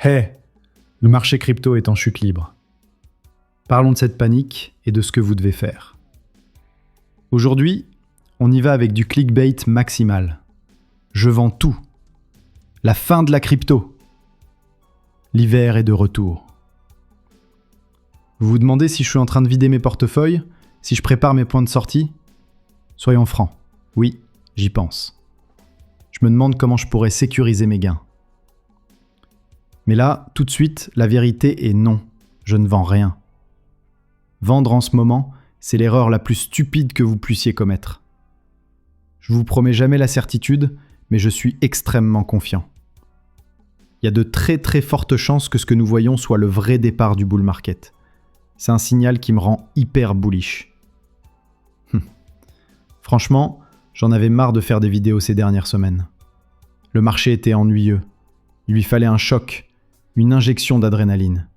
Hey, le marché crypto est en chute libre. Parlons de cette panique et de ce que vous devez faire. Aujourd'hui, on y va avec du clickbait maximal. Je vends tout. La fin de la crypto. L'hiver est de retour. Vous vous demandez si je suis en train de vider mes portefeuilles, si je prépare mes points de sortie ? Soyons francs. Oui, j'y pense. Je me demande comment je pourrais sécuriser mes gains. Mais là, tout de suite, la vérité est non, je ne vends rien. Vendre en ce moment, c'est l'erreur la plus stupide que vous puissiez commettre. Je vous promets jamais la certitude, mais je suis extrêmement confiant. Il y a de très très fortes chances que ce que nous voyons soit le vrai départ du bull market. C'est un signal qui me rend hyper bullish. Franchement, j'en avais marre de faire des vidéos ces dernières semaines. Le marché était ennuyeux. Il lui fallait un choc, une injection d'adrénaline.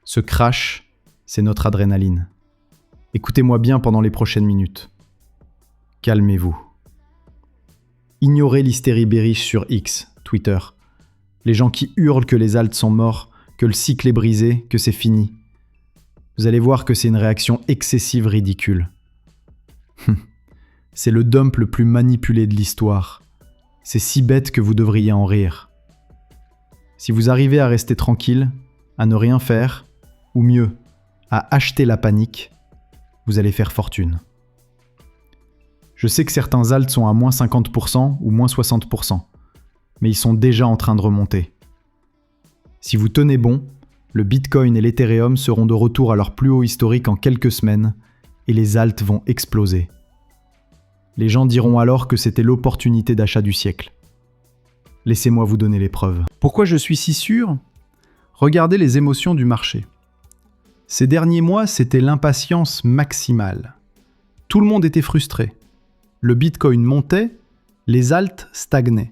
Ce crash, c'est notre adrénaline. Écoutez-moi bien pendant les prochaines minutes. Calmez-vous. Ignorez l'hystérie bearish sur X, Twitter. Les gens qui hurlent que les alts sont morts, que le cycle est brisé, que c'est fini. Vous allez voir que c'est une réaction excessive ridicule. C'est le dump le plus manipulé de l'histoire. C'est si bête que vous devriez en rire. Si vous arrivez à rester tranquille, à ne rien faire, ou mieux, à acheter la panique, vous allez faire fortune. Je sais que certains alts sont à moins 50% ou moins 60%, mais ils sont déjà en train de remonter. Si vous tenez bon, le Bitcoin et l'Ethereum seront de retour à leur plus haut historique en quelques semaines, et les alts vont exploser. Les gens diront alors que c'était l'opportunité d'achat du siècle. Laissez-moi vous donner les preuves. Pourquoi je suis si sûr ? Regardez les émotions du marché. Ces derniers mois, c'était l'impatience maximale. Tout le monde était frustré. Le Bitcoin montait, les alts stagnaient.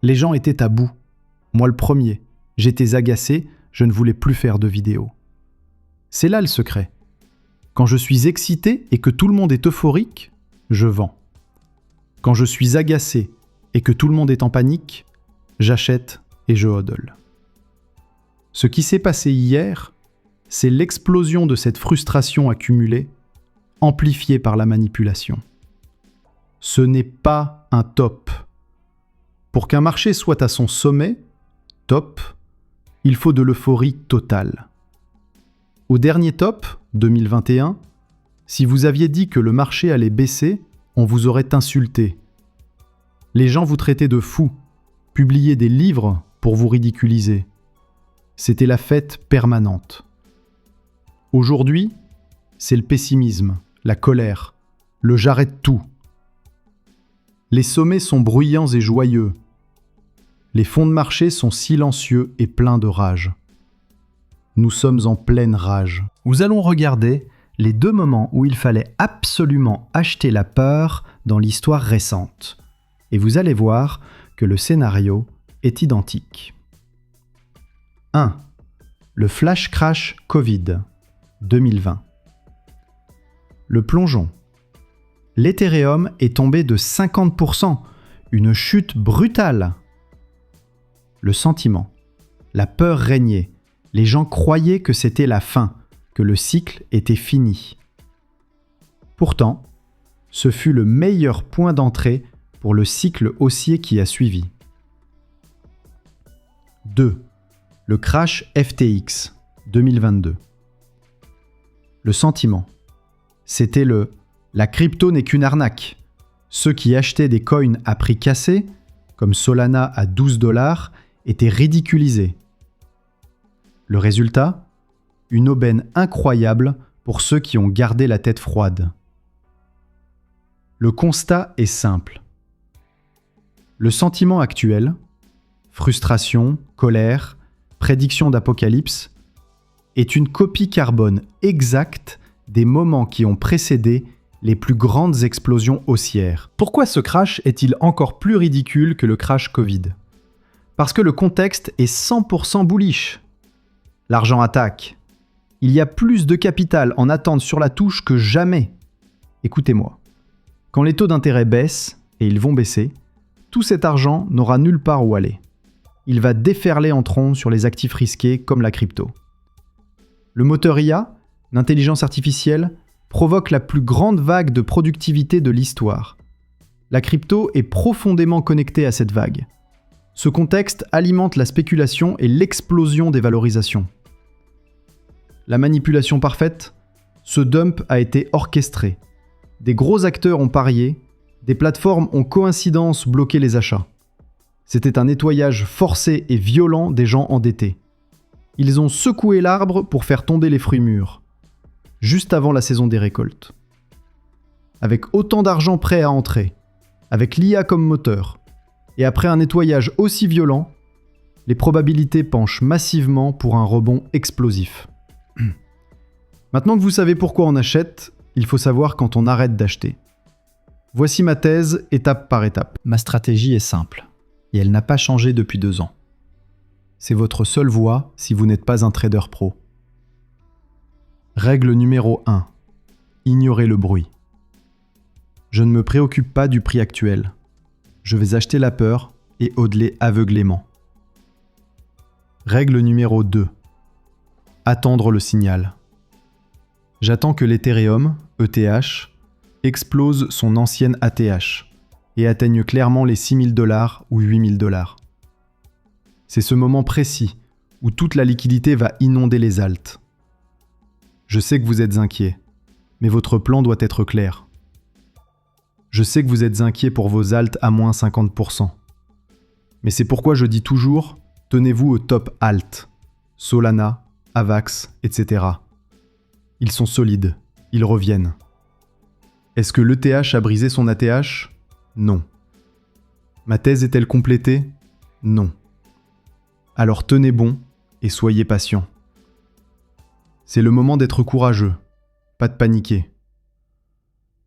Les gens étaient à bout. Moi le premier. J'étais agacé, je ne voulais plus faire de vidéos. C'est là le secret. Quand je suis excité et que tout le monde est euphorique, je vends. Quand je suis agacé et que tout le monde est en panique, j'achète et je hodl. Ce qui s'est passé hier, c'est l'explosion de cette frustration accumulée, amplifiée par la manipulation. Ce n'est pas un top. Pour qu'un marché soit à son sommet, top, il faut de l'euphorie totale. Au dernier top, 2021, si vous aviez dit que le marché allait baisser, on vous aurait insulté. Les gens vous traitaient de fous, publiaient des livres pour vous ridiculiser. C'était la fête permanente. Aujourd'hui, c'est le pessimisme, la colère, le j'arrête tout. Les sommets sont bruyants et joyeux. Les fonds de marché sont silencieux et pleins de rage. Nous sommes en pleine rage. Nous allons regarder les deux moments où il fallait absolument acheter la peur dans l'histoire récente. Et vous allez voir que le scénario est identique. 1. Le flash crash Covid, 2020. Le plongeon. L'Ethereum est tombé de 50%, une chute brutale. Le sentiment. La peur régnait. Les gens croyaient que c'était la fin, que le cycle était fini. Pourtant, ce fut le meilleur point d'entrée pour le cycle haussier qui a suivi. 2. Le crash FTX, 2022. Le sentiment. C'était la crypto n'est qu'une arnaque. Ceux qui achetaient des coins à prix cassé, comme Solana à 12 $, étaient ridiculisés. Le résultat ? Une aubaine incroyable pour ceux qui ont gardé la tête froide. Le constat est simple. Le sentiment actuel, frustration, colère, prédiction d'apocalypse, est une copie carbone exacte des moments qui ont précédé les plus grandes explosions haussières. Pourquoi ce crash est-il encore plus ridicule que le crash Covid ? Parce que le contexte est 100% bullish. L'argent attaque. Il y a plus de capital en attente sur la touche que jamais. Écoutez-moi. Quand les taux d'intérêt baissent, et ils vont baisser, tout cet argent n'aura nulle part où aller. il va déferler en trombe sur les actifs risqués comme la crypto. Le moteur IA, l'intelligence artificielle, provoque la plus grande vague de productivité de l'histoire. La crypto est profondément connectée à cette vague. Ce contexte alimente la spéculation et l'explosion des valorisations. La manipulation parfaite, ce dump a été orchestré. Des gros acteurs ont parié, des plateformes ont coïncidence bloqué les achats. C'était un nettoyage forcé et violent des gens endettés. Ils ont secoué l'arbre pour faire tomber les fruits mûrs, juste avant la saison des récoltes. Avec autant d'argent prêt à entrer, avec l'IA comme moteur, et après un nettoyage aussi violent, les probabilités penchent massivement pour un rebond explosif. Maintenant que vous savez pourquoi on achète, il faut savoir quand on arrête d'acheter. Voici ma thèse, étape par étape. Ma stratégie est simple, et elle n'a pas changé depuis 2 ans. C'est votre seule voie si vous n'êtes pas un trader pro. Règle numéro 1. Ignorez le bruit. Je ne me préoccupe pas du prix actuel. Je vais acheter la peur et hodler aveuglément. Règle numéro 2. Attendre le signal. J'attends que l'Ethereum, ETH, explose son ancienne ATH et atteigne clairement les $6 000 ou $8 000. C'est ce moment précis où toute la liquidité va inonder les alts. Je sais que vous êtes inquiet, mais votre plan doit être clair. Je sais que vous êtes inquiet pour vos alts à moins 50%. Mais c'est pourquoi je dis toujours, tenez-vous au top alt. Solana, Avax, etc. Ils sont solides, ils reviennent. Est-ce que l'ETH a brisé son ATH ? Non. Ma thèse est-elle complétée ? Non. Alors tenez bon et soyez patient. C'est le moment d'être courageux, pas de paniquer.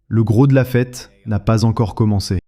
Le gros de la fête n'a pas encore commencé.